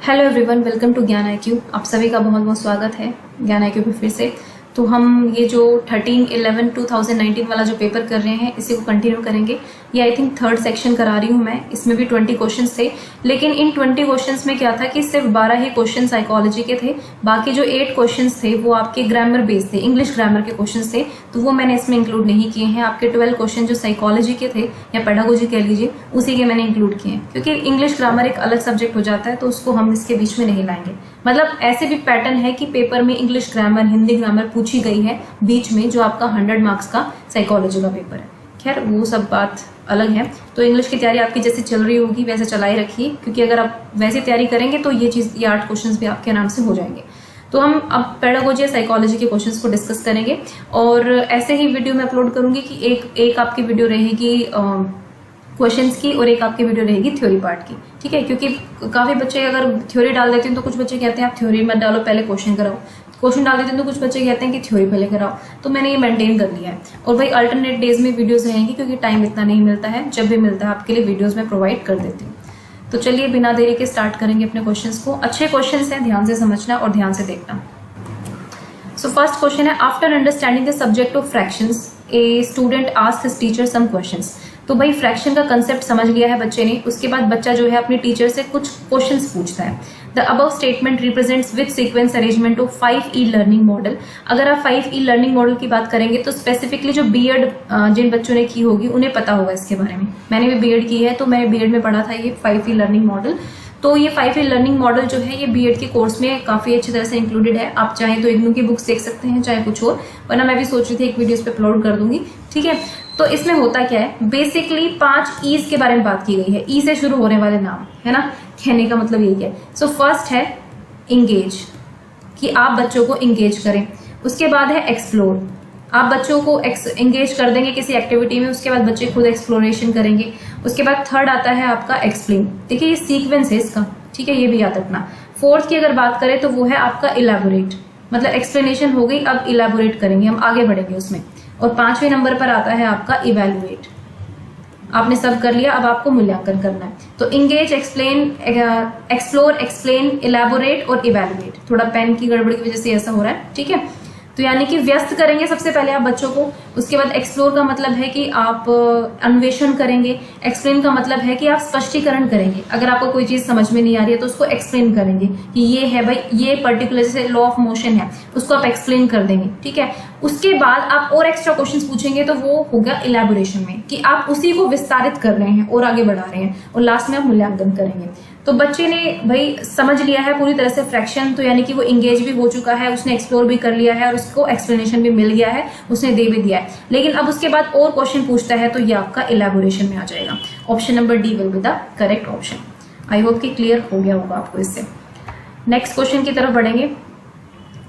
Hello everyone, welcome to ज्ञान IQ। आप सभी का बहुत बहुत स्वागत है ज्ञान IQ पे फिर से। तो हम ये जो 13/11/2019 वाला जो पेपर कर रहे हैं इसी को कंटिन्यू करेंगे। ये आई थिंक थर्ड सेक्शन करा रही हूँ मैं। इसमें भी 20 क्वेश्चंस थे, लेकिन इन 20 क्वेश्चंस में क्या था कि सिर्फ 12 ही क्वेश्चन साइकोलॉजी के थे। बाकी जो 8 क्वेश्चंस थे वो आपके ग्रामर बेस्ड थे, इंग्लिश ग्रामर के क्वेश्चंस थे, तो वो मैंने इसमें इंक्लूड नहीं किए हैं। आपके 12 क्वेश्चन जो साइकोलॉजी के थे या पेडागोजी कह लीजिए, उसी के मैंने इंक्लूड किए हैं, क्योंकि इंग्लिश ग्रामर एक अलग सब्जेक्ट हो जाता है तो उसको हम इसके बीच में नहीं लाएंगे। मतलब ऐसे भी पैटर्न है कि पेपर में इंग्लिश ग्रामर, हिंदी ग्रामर पूछी गई है बीच में, जो आपका 100 मार्क्स का साइकोलॉजी का पेपर है। खैर वो सब बात अलग है। तो इंग्लिश की तैयारी आपकी जैसे चल रही होगी वैसे चलाई रखिए, क्योंकि अगर आप वैसे तैयारी करेंगे तो ये 8 क्वेश्चंस भी आपके आराम से हो जाएंगे। तो हम अब पेडागोजी या साइकोलॉजी के क्वेश्चंस को डिस्कस करेंगे, और ऐसे ही वीडियो में अपलोड करूंगी कि एक आपकी वीडियो रहेगी क्वेश्चंस की और एक आपकी वीडियो रहेगी थ्योरी पार्ट की। ठीक है, क्योंकि काफी बच्चे अगर थ्योरी डाल देते हैं तो कुछ बच्चे कहते हैं आप थ्योरी मत डालो, पहले क्वेश्चन कराओ। क्वेश्चन डाल देते हैं तो कुछ बच्चे कहते हैं कि थ्योरी पहले कराओ। तो मैंने ये मेंटेन कर लिया है। और भाई अल्टरनेट डेज में वीडियोस रहेंगी, क्योंकि टाइम इतना नहीं मिलता है। जब भी मिलता है आपके लिए वीडियोस में प्रोवाइड कर देती हूँ। तो चलिए बिना देरी के स्टार्ट करेंगे अपने क्वेश्चंस को। अच्छे क्वेश्चंस हैं, ध्यान से समझना और ध्यान से देखना। सो फर्स्ट क्वेश्चन है, after understanding the subject of fractions a student asked his teacher some questions. तो भाई फ्रैक्शन का कंसेप्ट समझ लिया है बच्चे ने, उसके बाद बच्चा जो है अपने टीचर से कुछ क्वेश्चंस पूछता है। The above statement represents which sequence arrangement of 5E learning model. अगर आप 5E लर्निंग मॉडल की बात करेंगे तो स्पेसिफिकली जो बीएड जिन बच्चों ने की होगी उन्हें पता होगा इसके बारे में। मैंने भी बीएड की है तो मैंने बीएड में पढ़ा था ये 5E लर्निंग मॉडल। तो ये 5E लर्निंग मॉडल जो है ये बीएड के कोर्स में काफी अच्छी तरह से इंक्लूडेड है। आप चाहे तो इग्नू की बुक्स देख सकते हैं, चाहे कुछ और, वरना मैं भी सोच रही थी एक वीडियो इस पे अपलोड कर दूंगी। ठीक है, तो इसमें होता क्या है, बेसिकली 5 E's के बारे में बात की गई है। ई से शुरू होने वाले नाम है ना, कहने का मतलब यही है। सो फर्स्ट है इंगेज, कि आप बच्चों को इंगेज करें। उसके बाद है एक्सप्लोर, आप बच्चों को एंगेज कर देंगे किसी एक्टिविटी में, उसके बाद बच्चे खुद एक्सप्लोरेशन करेंगे। उसके बाद थर्ड आता है आपका एक्सप्लेन। देखिए ये सीक्वेंस है इसका, ठीक है, ये भी याद रखना। फोर्थ की अगर बात करें तो वो है आपका इलेबोरेट, मतलब एक्सप्लेनेशन हो गई, अब इलेबोरेट करेंगे, हम आगे बढ़ेंगे उसमें। और 5वें नंबर पर आता है आपका इवेल्युएट। आपने सब कर लिया, अब आपको मूल्यांकन करना है। तो engage, explain, explore, explain, elaborate और इवेल्युएट। थोड़ा पेन की गड़बड़ी की वजह से ऐसा हो रहा है। ठीक है, तो यानी कि व्यस्त करेंगे सबसे पहले आप बच्चों को। उसके बाद एक्सप्लोर का मतलब है कि आप अन्वेषण करेंगे। एक्सप्लेन का मतलब है कि आप स्पष्टीकरण करेंगे। अगर आपको कोई चीज समझ में नहीं आ रही है तो उसको एक्सप्लेन करेंगे कि ये है भाई, ये पर्टिकुलर जैसे लॉ ऑफ मोशन है, उसको आप एक्सप्लेन कर देंगे। ठीक है, उसके बाद आप और एक्स्ट्रा क्वेश्चंस पूछेंगे तो वो होगा इलेबोरेशन में, कि आप उसी को विस्तारित कर रहे हैं और आगे बढ़ा रहे हैं, और लास्ट में आप मूल्यांकन करेंगे। तो बच्चे ने भाई समझ लिया है पूरी तरह से फ्रैक्शन, तो यानी कि वो इंगेज भी हो चुका है, उसने एक्सप्लोर भी कर लिया है और उसको एक्सप्लेनेशन भी मिल गया है, उसने दे भी दिया है। लेकिन अब उसके बाद और क्वेश्चन पूछता है तो ये आपका इलेबोरेशन में आ जाएगा। Option number D will be the correct option. I hope कि क्लियर हो गया होगा आपको इससे। नेक्स्ट क्वेश्चन की तरफ बढ़ेंगे।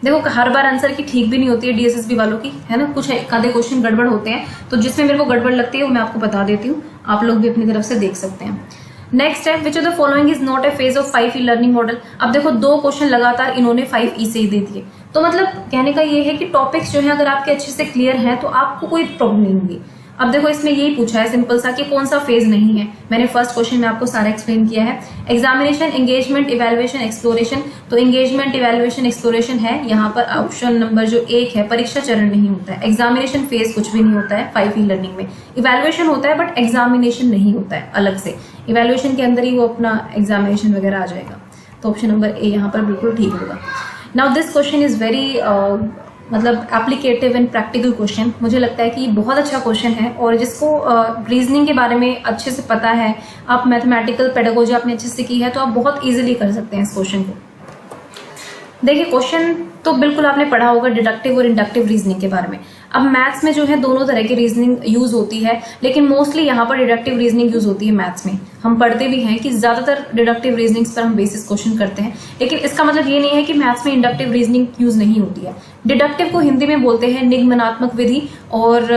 देखो हर बार आंसर की ठीक भी नहीं होती है DSSB वालों की, है ना, कुछ आधे क्वेश्चन गड़बड़ होते हैं। तो जिसमें मेरे को गड़बड़ लगती है वो मैं आपको बता देती हूँ, आप लोग भी अपनी तरफ से देख सकते हैं। नेक्स्ट है, विच of the following is not A phase of 5E learning model. अब देखो 2 क्वेश्चन लगातार इन्होंने 5E से ही दे दिए। तो मतलब कहने का ये है कि टॉपिक्स जो है अगर आपके अच्छे से क्लियर है तो आपको कोई प्रॉब्लम नहीं होगी। अब देखो इसमें यही पूछा है सिंपल सा कि कौन सा फेज नहीं है। मैंने फर्स्ट क्वेश्चन में आपको सारा एक्सप्लेन किया है। Examination, engagement, evaluation, exploration. तो एंगेजमेंट, इवैल्यूएशन, एक्सप्लोरेशन है यहाँ पर ऑप्शन नंबर जो 1 है। परीक्षा चरण नहीं होता है, एग्जामिनेशन फेज कुछ भी नहीं होता है 5E लर्निंग में। इवैल्यूएशन होता है बट एग्जामिनेशन नहीं होता है अलग से। इवैल्यूएशन के अंदर ही वो अपना एग्जामिनेशन वगैरह आ जाएगा। तो ऑप्शन नंबर ए यहाँ पर बिल्कुल ठीक होगा। Now this question is very मतलब एप्लीकेटिव एंड प्रैक्टिकल क्वेश्चन। मुझे लगता है कि ये बहुत अच्छा क्वेश्चन है, और जिसको रीजनिंग के बारे में अच्छे से पता है, आप मैथमेटिकल पेडागोजी आपने अच्छे से की है, तो आप बहुत इजीली कर सकते हैं इस क्वेश्चन को। देखिए क्वेश्चन तो बिल्कुल आपने पढ़ा होगा डिडक्टिव और इंडक्टिव रीजनिंग के बारे में। अब मैथ्स में जो है दोनों तरह की रीजनिंग यूज होती है, लेकिन मोस्टली यहाँ पर डिडक्टिव रीजनिंग यूज होती है मैथ्स में। हम पढ़ते भी हैं कि ज्यादातर डिडक्टिव रीजनिंग्स पर हम बेसिस क्वेश्चन करते हैं, लेकिन इसका मतलब ये नहीं है कि मैथ्स में इंडक्टिव रीजनिंग यूज नहीं होती है। डिडक्टिव को हिंदी में बोलते हैं निगमनात्मक विधि, और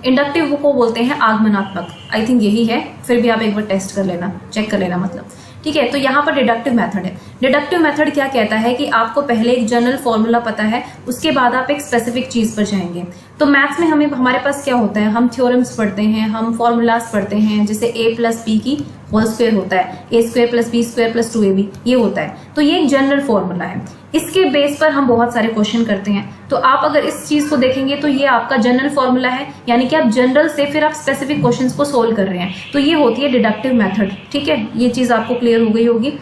इंडक्टिव को बोलते हैं आगमनात्मक। आई थिंक यही है, फिर भी आप एक बार टेस्ट कर लेना, चेक कर लेना मतलब। ठीक है, तो यहाँ पर डिडक्टिव मेथड है। डिडक्टिव मेथड क्या कहता है कि आपको पहले एक जनरल फॉर्मूला पता है, उसके बाद आप एक स्पेसिफिक चीज पर जाएंगे। तो मैथ्स में हमारे पास क्या होता है, हम थ्योरम्स पढ़ते हैं, हम फॉर्मूलाज पढ़ते हैं, जैसे A+B की होल स्क्वायर होता है, a square plus b square plus 2ab ये होता है। तो ये एक जनरल फॉर्मूला है, इसके बेस पर हम बहुत सारे क्वेश्चन करते हैं। तो आप अगर इस चीज को देखेंगे तो ये आपका जनरल फॉर्मूला है, यानी कि आप जनरल से फिर आप स्पेसिफिक क्वेश्चंस को सोल्व कर रहे हैं, तो ये होती है डिडक्टिव मेथड। ठीक है, ये चीज आपको क्लियर हो गई होगी।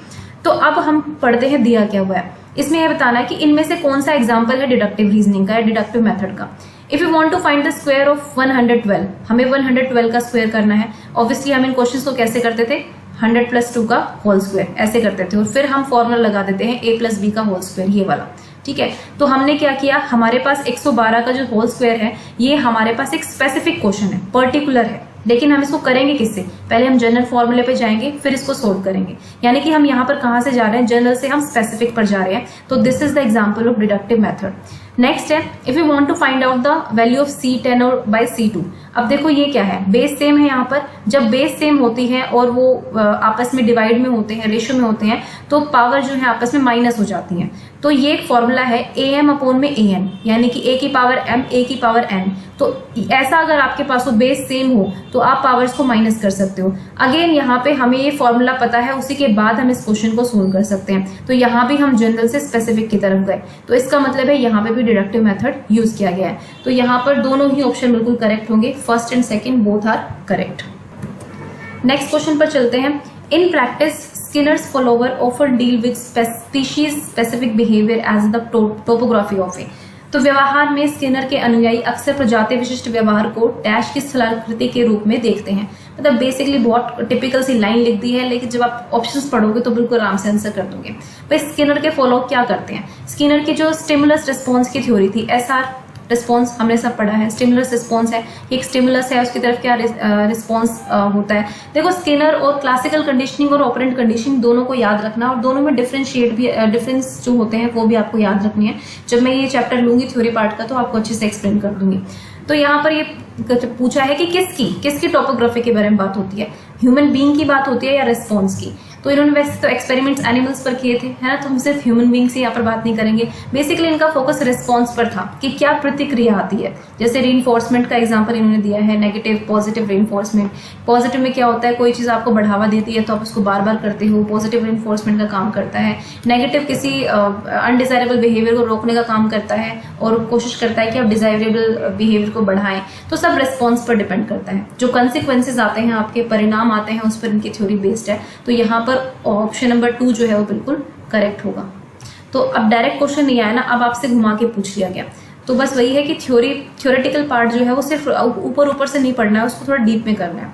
तो अब हम पढ़ते हैं दिया क्या हुआ है। इसमें यह बताना है कि इनमें से कौन सा एग्जाम्पल है डिडक्टिव रीजनिंग का या डिडक्टिव मेथड का। If you want to find the square of 112, हमें 112 का स्क्वायर करना है। ऑब्वियसली हम इन क्वेश्चंस को कैसे करते थे, 100 + 2 का होल स्क्वायर ऐसे करते थे, और फिर हम फॉर्मूला लगा देते हैं a + b का होल स्क्वायर, ये वाला। ठीक है, तो हमने क्या किया, हमारे पास 112 का जो होल स्क्वायर है ये हमारे पास एक स्पेसिफिक क्वेश्चन है, पर्टिकुलर है, लेकिन हम इसको करेंगे किससे, पहले हम जनरल फॉर्मूले पे जाएंगे फिर इसको सोल्व करेंगे। यानी कि हम यहाँ पर कहाँ से जा रहे हैं, जनरल से हम स्पेसिफिक पर जा रहे हैं। तो this is the example of deductive method. Next है, if you want to find out the value of C10 और बाय C2। अब देखो ये क्या है, बेस सेम है। यहाँ पर जब बेस सेम होती है और वो आपस में डिवाइड में होते हैं, रेशियो में होते हैं, तो पावर जो है आपस में माइनस हो जाती है। तो ये एक फॉर्मूला है am/an, यानी कि a की पावर m, a की पावर n। तो ऐसा अगर आपके पास वो बेस सेम हो तो आप पावर्स को माइनस कर सकते हो। अगेन यहाँ पे हमें ये फॉर्मूला पता है, उसी के बाद हम इस क्वेश्चन को सोल्व कर सकते हैं। तो यहाँ भी हम जनरल से स्पेसिफिक की तरफ गए, तो इसका मतलब है यहाँ पे भी डिडक्टिव मेथड यूज किया गया है। तो यहाँ पर दोनों ही ऑप्शन बिल्कुल करेक्ट होंगे, first and second both are correct. Next question पर चलते हैं। In practice Skinner's follower often deal with species specific behavior as the topography of it। तो व्यवहार में स्किनर के अनुयायी अक्सर प्रजाति विशिष्ट व्यवहार को डैश की स्थलाकृति के रूप में देखते हैं। मतलब बेसिकली बहुत टिपिकल सी लाइन लिख दी है, लेकिन जब आप ऑप्शंस पढ़ोगे तो बिल्कुल आराम से आंसर कर दोगे। भाई स्किनर के फॉलो क्या करते हैं, स्किनर की जो स्टिमुलस रिस्पॉन्स की थ्योरी थी, SR रिस्पॉन्स हमने सब पढ़ा है, स्टिमुलस रिस्पॉन्स है, एक स्टिमुलस है उसकी तरफ क्या रिस्पॉन्स होता है। देखो स्किनर और क्लासिकल कंडीशनिंग और ऑपरेंट कंडीशनिंग दोनों को याद रखना, और दोनों में डिफरेंशिएट भी डिफरेंस जो होते हैं वो भी आपको याद रखनी है। जब मैं ये चैप्टर लूंगी थ्योरी पार्ट का तो आपको अच्छे से एक्सप्लेन कर दूंगी। तो यहाँ पर ये पूछा है कि किसकी टोपोग्राफी के बारे में बात होती है, ह्यूमन बीइंग की बात होती है या रिस्पॉन्स की। तो इन्होंने वैसे तो एक्सपेरिमेंट्स एनिमल्स पर किए थे, है ना, तो हम सिर्फ ह्यूमन बीइंग से यहाँ पर बात नहीं करेंगे। बेसिकली इनका फोकस रिस्पॉन्स पर था कि क्या प्रतिक्रिया आती है। जैसे रीइंफोर्समेंट का एग्जांपल इन्होंने दिया है, नेगेटिव पॉजिटिव रीइंफोर्समेंट। पॉजिटिव में क्या होता है, कोई चीज आपको बढ़ावा देती है तो आप उसको बार बार करते हो, पॉजिटिव रीइंफोर्समेंट का काम करता है। नेगेटिव किसी अनडिजायरेबल बिहेवियर को रोकने का काम करता है और कोशिश करता है कि आप डिजायरेबल बिहेवियर को बढ़ाएं। तो सब रिस्पॉन्स पर डिपेंड करता है, जो कंसिक्वेंसेज आते हैं, आपके परिणाम आते हैं, उस पर इनकी थ्योरी बेस्ड है। तो यहाँ पर ऑप्शन नंबर 2 जो है वो बिल्कुल करेक्ट होगा। तो अब डायरेक्ट क्वेश्चन नहीं आया ना, अब आपसे घुमा के पूछ लिया गया। तो बस वही है कि थ्योरेटिकल पार्ट जो है वो सिर्फ ऊपर से नहीं पढ़ना है, उसको थोड़ा डीप में करना है।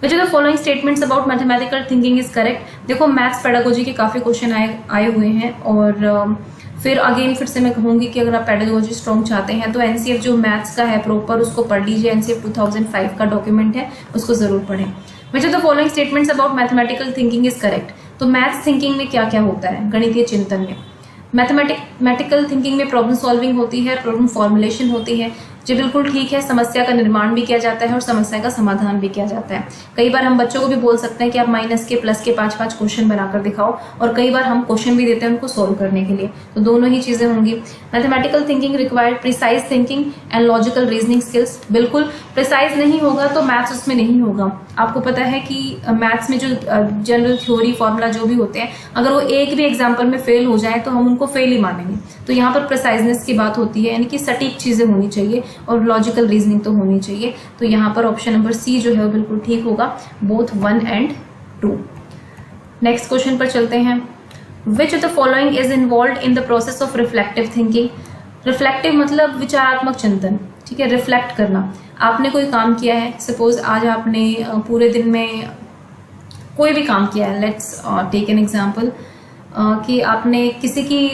Which are the following statements about mathematical thinking is correct. देखो मैथ्स पेडागोजी के काफी क्वेश्चन आए हुए हैं, और फिर से मैं कहूंगी कि अगर आप पेडागोजी स्ट्रॉन्ग चाहते हैं तो एनसीएफ जो मैथ्स का है प्रॉपर उसको पढ़ लीजिए। एनसीएफ 2005 का डॉक्यूमेंट है, उसको जरूर पढ़ें। Which are the following statements about mathematical thinking is correct. तो मैथ्स थिंकिंग में क्या क्या होता है, गणितीय चिंतन में। मैथमेटिकल थिंकिंग में प्रॉब्लम सॉल्विंग होती है, प्रॉब्लम फॉर्मुलेशन होती है, जो बिल्कुल ठीक है। समस्या का निर्माण भी किया जाता है और समस्या का समाधान भी किया जाता है। कई बार हम बच्चों को भी बोल सकते हैं कि आप माइनस के प्लस के 5-5 क्वेश्चन बनाकर दिखाओ, और कई बार हम क्वेश्चन भी देते हैं उनको सोल्व करने के लिए। तो दोनों ही चीजें होंगी। Mathematical thinking required precise thinking and logical reasoning skills. बिल्कुल प्रिसाइज नहीं होगा तो मैथ्स उसमें नहीं होगा। आपको पता है कि मैथ्स में जो जनरल थ्योरी फॉर्मूला जो भी होते हैं, अगर वो एक भी एग्जाम्पल में फेल हो जाए तो हम उनको फेल ही मानेंगे। तो यहाँ पर प्रिसाइजनेस की बात होती है, यानी कि सटीक चीजें होनी चाहिए और लॉजिकल रीजनिंग तो होनी चाहिए। तो यहाँ पर ऑप्शन नंबर सी जो है वो बिल्कुल ठीक होगा, बोथ 1 and 2। नेक्स्ट क्वेश्चन पर चलते हैं। Which of the following is involve in the process of reflective thinking. Reflective मतलब विचारात्मक चिंतन, ठीक है, रिफ्लेक्ट करना। आपने कोई काम किया है, सपोज आज आपने पूरे दिन में कोई भी काम किया है, लेट्स टेक एन एग्जांपल कि आपने किसी की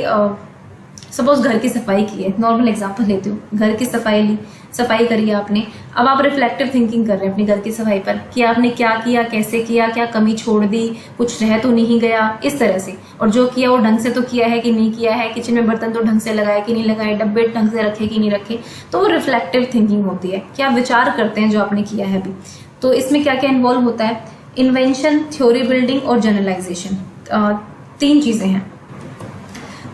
सपोज घर की सफाई की है, नॉर्मल एग्जांपल लेती हूँ, घर की सफाई करी है आपने। अब आप रिफ्लेक्टिव थिंकिंग कर रहे हैं अपनी घर की सफाई पर कि आपने क्या किया, कैसे किया, क्या कमी छोड़ दी, कुछ रह तो नहीं गया, इस तरह से, और जो किया वो ढंग से तो किया है कि नहीं किया है, किचन में बर्तन तो ढंग से लगाए कि नहीं लगाए, डब्बे ढंग से रखे कि नहीं रखे। तो वो रिफ्लेक्टिव थिंकिंग होती है कि आप विचार करते हैं जो आपने किया है अभी। तो इसमें क्या क्या इन्वॉल्व होता है, इन्वेंशन, थ्योरी बिल्डिंग और जनरलाइजेशन, 3 चीजें हैं।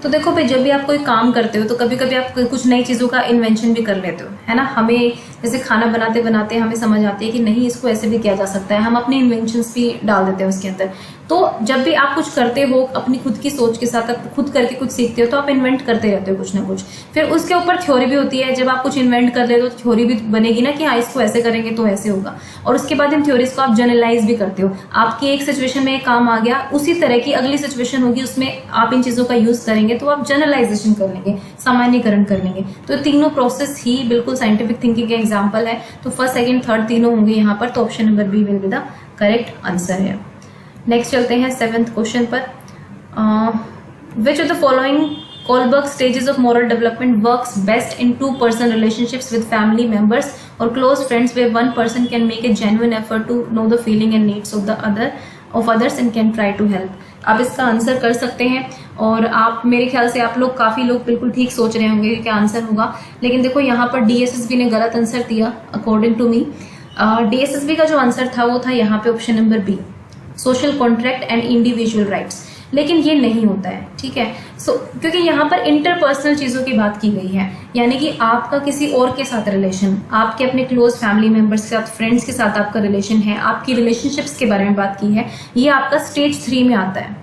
तो देखो भाई, जब भी आप कोई काम करते हो तो कभी कभी आप कुछ नई चीज़ों का इन्वेंशन भी कर लेते हो, है ना। हमें जैसे खाना बनाते बनाते हमें समझ आती है कि नहीं इसको ऐसे भी किया जा सकता है, हम अपने इन्वेंशंस भी डाल देते हैं उसके अंदर। तो जब भी आप कुछ करते हो अपनी खुद की सोच के साथ, आप खुद करके कुछ सीखते हो तो आप इन्वेंट करते रहते हो कुछ ना कुछ। फिर उसके ऊपर थ्योरी भी होती है, जब आप कुछ इन्वेंट कर रहे हो तो थ्योरी भी बनेगी ना कि हाँ इसको ऐसे करेंगे तो ऐसे होगा, और उसके बाद इन थ्योरीज को आप जनरलाइज भी करते हो। आपकी एक सिचुएशन में काम आ गया, उसी तरह की अगली सिचुएशन होगी उसमें आप इन चीजों का यूज करेंगे तो आप जनरलाइजेशन कर लेंगे, सामान्यकरण कर लेंगे। तो तीनों प्रोसेस ही बिल्कुल साइंटिफिक थिंकिंग के एग्जाम्पल है। तो फर्स्ट सेकंड थर्ड तीनों होंगे यहाँ पर, तो option number B will be the correct answer है। नेक्स्ट चलते हैं 7th क्वेश्चन पर। Which of the following Kohlberg stages of moral development works best in 2 person relationships with family members or close friends where one person can make a genuine effort to know the feeling and needs of others and can try to help। आप इसका answer कर सकते हैं, और आप मेरे ख्याल से आप लोग काफ़ी लोग बिल्कुल ठीक सोच रहे होंगे कि क्या आंसर होगा, लेकिन देखो यहाँ पर DSSB ने गलत आंसर दिया अकॉर्डिंग टू मी। DSSB का जो आंसर था वो था यहाँ पे option number B, social contract and individual rights. लेकिन ये नहीं होता है, ठीक है। क्योंकि यहाँ पर इंटरपर्सनल चीज़ों की बात की गई है, यानी कि आपका किसी और के साथ रिलेशन, आपके अपने क्लोज फैमिली मेंबर्स के साथ, फ्रेंड्स के साथ आपका रिलेशन है, आपकी रिलेशनशिप्स के बारे में बात की है, ये आपका स्टेज 3 में आता है।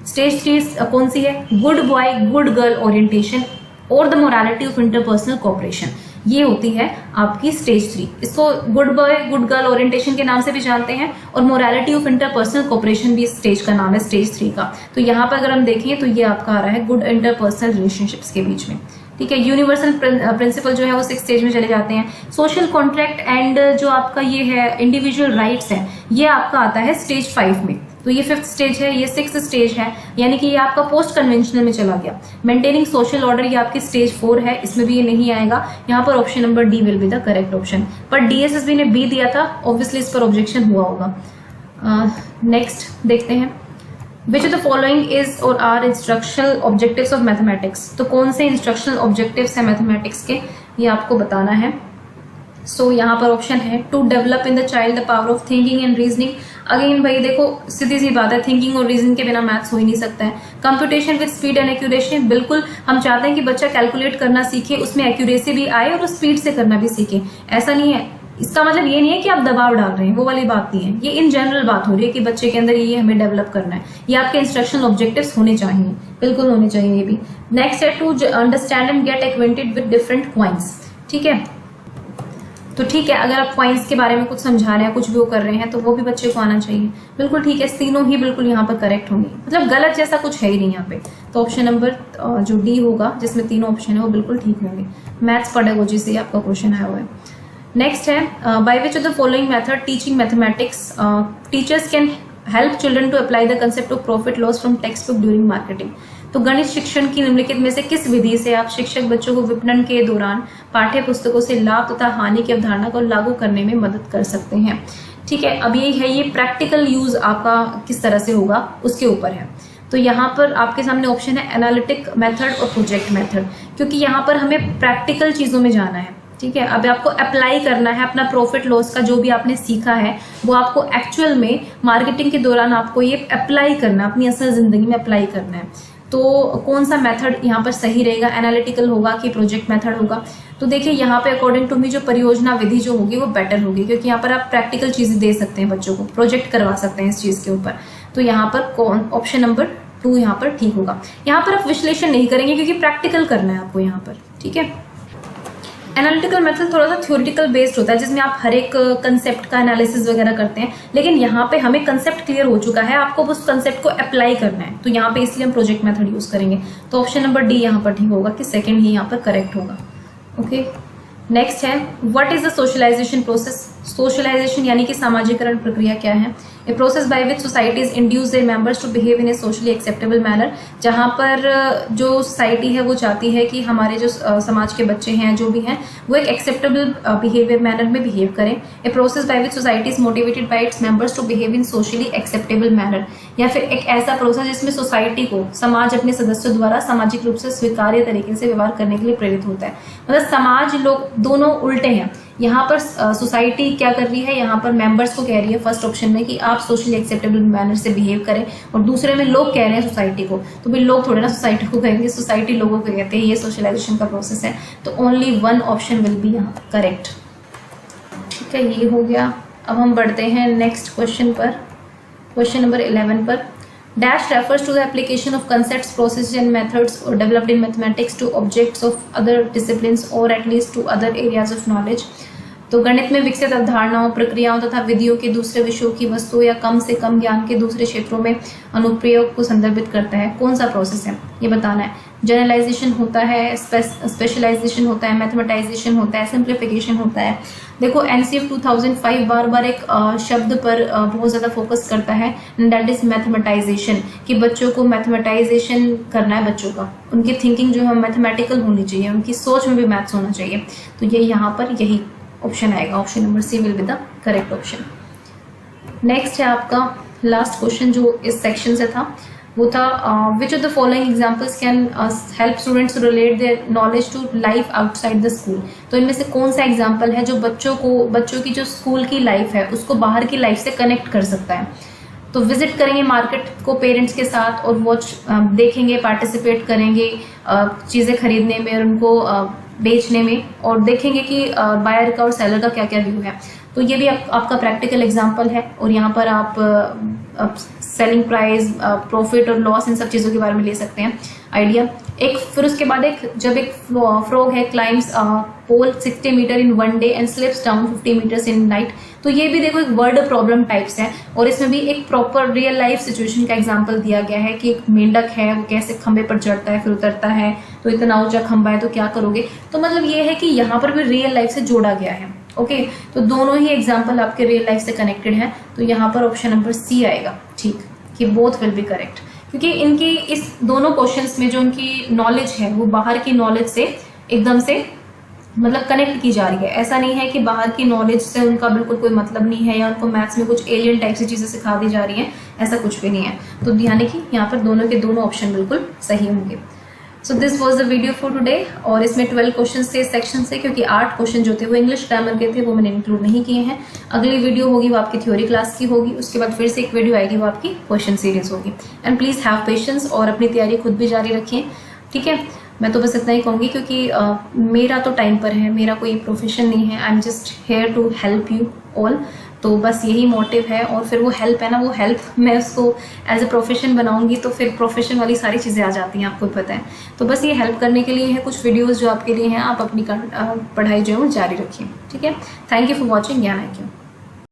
स्टेज 3 कौन सी है? Good boy good girl orientation और the morality of interpersonal cooperation, ये होती है आपकी स्टेज 3। इसको good boy good girl orientation के नाम से भी जानते हैं, और मोरालिटी ऑफ इंटरपर्सनल कोऑपरेशन भी इस स्टेज का नाम है, स्टेज 3 का। तो यहाँ पर अगर हम देखें तो ये आपका आ रहा है गुड इंटरपर्सनल रिलेशनशिप्स के बीच में, ठीक है। यूनिवर्सल प्रिंसिपल जो है वो 6th स्टेज में चले जाते हैं। सोशल कॉन्ट्रैक्ट एंड जो आपका ये है इंडिविजुअल राइट्स है, ये आपका आता है स्टेज 5 में। तो ये 5th स्टेज है, ये 6th स्टेज है, यानी कि ये आपका पोस्ट कन्वेंशनल में चला गया। मेंटेनिंग सोशल ऑर्डर ये आपकी स्टेज 4 है, इसमें भी ये नहीं आएगा। यहाँ पर option number D will be the correct option. पर DSSB ने बी दिया था, ऑब्वियसली इस पर ऑब्जेक्शन हुआ होगा। नेक्स्ट देखते हैं, which of the following is और are instructional objectives of mathematics. तो कौन से इंस्ट्रक्शनल ऑब्जेक्टिव्स हैं मैथमेटिक्स के, ये आपको बताना है। सो यहाँ पर ऑप्शन है to develop in the child the power of thinking and reasoning. Again भाई देखो सीधी सी बात है, थिंकिंग और रीजनिंग के बिना मैथ्स हो ही नहीं सकता है। Computation with speed and accuracy, बिल्कुल हम चाहते हैं कि बच्चा कैलकुलेट करना सीखे, उसमें एक्यूरेसी भी आए और स्पीड से करना भी सीखे। ऐसा नहीं है, इसका मतलब ये नहीं है कि आप दबाव डाल रहे हैं, वो वाली बात नहीं है। ये इन जनरल बात हो रही है कि बच्चे के अंदर ये हमें डेवलप करना है, ये आपके इंस्ट्रक्शनल ऑब्जेक्टिव्स होने चाहिए, बिल्कुल होने चाहिए ये भी। नेक्स्ट है to understand and get acquainted with different coins, ठीक है। तो ठीक है, अगर आप क्वाइंस के बारे में कुछ समझा रहे हैं, कुछ भी वो कर रहे हैं, तो वो भी बच्चे को आना चाहिए, बिल्कुल ठीक है। तीनों ही बिल्कुल यहाँ पर करेक्ट होंगे, मतलब गलत जैसा कुछ है ही नहीं यहाँ पे। तो ऑप्शन नंबर जो डी होगा, जिसमें तीनों ऑप्शन है, वो बिल्कुल ठीक होंगे। मैथ्स पेडागोजी से आपका क्वेश्चन आया हुआ है। नेक्स्ट है by which of the following method teaching mathematics teachers can help children to apply the concept of profit loss from text book during marketing. तो गणित शिक्षण की निम्नलिखित में से किस विधि से आप शिक्षक बच्चों को विपणन के दौरान पाठ्य पुस्तकों से लाभ तथा हानि की अवधारणा को लागू करने में मदद कर सकते हैं, ठीक है। अब यही है, ये प्रैक्टिकल यूज आपका किस तरह से होगा उसके ऊपर है। तो यहाँ पर आपके सामने ऑप्शन है एनालिटिक मेथड और प्रोजेक्ट मेथड, क्योंकि यहाँ पर हमें प्रैक्टिकल चीजों में जाना है, ठीक है। अब आपको अप्लाई करना है अपना प्रॉफिट लॉस का जो भी आपने सीखा है, वो आपको एक्चुअल में मार्केटिंग के दौरान आपको ये अप्लाई करना, अपनी असल जिंदगी में अप्लाई करना है। तो कौन सा मेथड यहाँ पर सही रहेगा, एनालिटिकल होगा कि प्रोजेक्ट मेथड होगा? तो देखिए यहाँ पे अकॉर्डिंग टू मी जो परियोजना विधि जो होगी वो बेटर होगी, क्योंकि यहाँ पर आप प्रैक्टिकल चीजें दे सकते हैं, बच्चों को प्रोजेक्ट करवा सकते हैं इस चीज के ऊपर। तो यहाँ पर कौन ऑप्शन नंबर 2 यहाँ पर ठीक होगा। यहाँ पर आप विश्लेषण नहीं करेंगे क्योंकि प्रैक्टिकल करना है आपको यहाँ पर, ठीक है। एनालिटिकल मेथड थोड़ा सा थ्योरेटिकल बेस्ड होता है, जिसमें आप हर एक कंसेप्ट का एनालिसिस वगैरह करते हैं, लेकिन यहाँ पे हमें कंसेप्ट क्लियर हो चुका है, आपको उस कंसेप्ट को अप्लाई करना है। तो यहाँ पे इसलिए हम प्रोजेक्ट मेथड यूज करेंगे। तो ऑप्शन नंबर डी यहाँ पर ठीक होगा कि सेकंड ही यहाँ पर करेक्ट होगा। ओके, नेक्स्ट है what is the socialisation process. Socialisation यानी कि सामाजिकरण प्रक्रिया क्या है? A process by which societies induce their members to behave in a socially acceptable manner, जहाँ पर जो सोसाइटी है वो चाहती है कि हमारे जो समाज के बच्चे हैं जो भी हैं वो एक एक्सेप्टेबल बिहेवियर मैनर में बिहेव करें। A process by which society is motivated by its members to behave in socially acceptable manner, या फिर एक ऐसा प्रोसेस जिसमें सोसाइटी को समाज अपने सदस्यों द्वारा सामाजिक रूप से स्वीकार्य तरीके से व्यवहार करने के लिए प्रेरित होता है। मतलब समाज लोग दोनों उल्टे हैं। यहाँ पर सोसाइटी क्या कर रही है, यहाँ पर मेंबर्स को कह रही है फर्स्ट ऑप्शन में कि आप सोशली एक्सेप्टेबल मैनर से बिहेव करें, और दूसरे में लोग कह रहे हैं सोसाइटी को। तो भाई लोग थोड़े ना सोसाइटी को कहेंगे, सोसाइटी लोगों को कहते हैं। ये सोशलाइजेशन का प्रोसेस है। तो only one option will be यहाँ करेक्ट। ठीक है, ये हो गया। अब हम बढ़ते हैं नेक्स्ट क्वेश्चन पर, क्वेश्चन नंबर 11 पर। Dash refers to the application of concepts, processes and methods developed in mathematics to objects of other disciplines or at least to other areas of knowledge। तो गणित में विकसित अवधारणाओं, प्रक्रियाओं तथा विधियों के दूसरे विषयों की वस्तु या कम से कम ज्ञान के दूसरे क्षेत्रों में अनुप्रयोग को संदर्भित करता है। कौन सा प्रोसेस है ये बताना है। जनरलाइजेशन होता है, स्पेशलाइजेशन होता है, मैथमेटाइजेशन होता है, सिंप्लीफिकेशन होता है। देखो एनसीएफ 2005 बार बार एक शब्द पर बहुत ज़्यादा फोकस करता है, दैट इज मैथमेटाइजेशन, कि बच्चों को मैथमेटाइजेशन करना है। बच्चों का उनकी थिंकिंग जो है मैथमेटिकल होनी चाहिए, उनकी सोच में भी मैथ्स होना चाहिए। तो ये यहाँ पर यही ऑप्शन आएगा, option number C will be the correct option. Next है आपका लास्ट क्वेश्चन जो इस सेक्शन से था, वो था which of the following examples can help students to relate their knowledge to life outside the school. तो इनमें से कौन सा एग्जाम्पल है जो बच्चों की जो स्कूल की लाइफ है उसको बाहर की लाइफ से कनेक्ट कर सकता है। तो विजिट करेंगे मार्केट को पेरेंट्स के साथ और वॉच देखेंगे, पार्टिसिपेट करेंगे चीज़ें खरीदने में और उनको बेचने में, और देखेंगे कि बायर का और सेलर का क्या क्या व्यू है। तो ये भी आपका प्रैक्टिकल एग्जांपल है, और यहाँ पर आप सेलिंग प्राइस, प्रॉफिट और लॉस, इन सब चीज़ों के बारे में ले सकते हैं आइडिया। फिर उसके बाद जब एक फ्रॉग है climbs pole 60 metre in 1 day and slips down 50 metres in night. तो ये भी देखो एक वर्ड प्रॉब्लम टाइप्स है, और इसमें भी एक प्रॉपर रियल लाइफ सिचुएशन का एग्जांपल दिया गया है कि एक मेंढक है, वो कैसे खंबे पर चढ़ता है फिर उतरता है, तो इतना ऊंचा खंबा है तो क्या करोगे। तो मतलब ये है कि यहाँ पर भी रियल लाइफ से जोड़ा गया है। ओके, तो दोनों ही एग्जाम्पल आपके रियल लाइफ से कनेक्टेड है। तो यहाँ पर ऑप्शन नंबर सी आएगा, ठीक, कि बोथ विल बी करेक्ट, क्योंकि इनकी इस दोनों क्वेश्चंस में जो उनकी नॉलेज है वो बाहर की नॉलेज से एकदम से मतलब कनेक्ट की जा रही है। ऐसा नहीं है कि बाहर की नॉलेज से उनका बिल्कुल कोई मतलब नहीं है या उनको मैथ्स में कुछ एलियन टाइप से चीज़ें सिखा दी जा रही हैं, ऐसा कुछ भी नहीं है। तो ध्यान रखिए यहाँ पर दोनों के दोनों ऑप्शन बिल्कुल सही होंगे। So this was the video for today, और इसमें 12 क्वेश्चन थे इस सेक्शन से, क्योंकि 8 क्वेश्चन जो थे वो इंग्लिश ग्रामर के थे, वो मैंने इंक्लूड नहीं किए हैं। अगली वीडियो होगी वो आपकी थ्योरी क्लास की होगी, उसके बाद फिर से एक वीडियो आएगी वो आपकी क्वेश्चन सीरीज होगी। एंड प्लीज़ हैव पेशेंस और अपनी तैयारी खुद भी जारी रखिए, ठीक है। मैं तो बस इतना ही कहूँगी, क्योंकि मेरा तो टाइम पर है, मेरा कोई प्रोफेशन नहीं है, I am just here to help you all. तो बस यही मोटिव है, और फिर वो हेल्प है ना, वो हेल्प मैं उसको एज ए प्रोफेशन बनाऊंगी तो फिर प्रोफेशन वाली सारी चीज़ें आ जाती हैं, आपको पता है। तो बस ये हेल्प करने के लिए है, कुछ वीडियोस जो आपके लिए हैं, आप अपनी पढ़ाई जो है वो जारी रखिए, ठीक है। थैंक यू फॉर वॉचिंग ज्ञान IQ।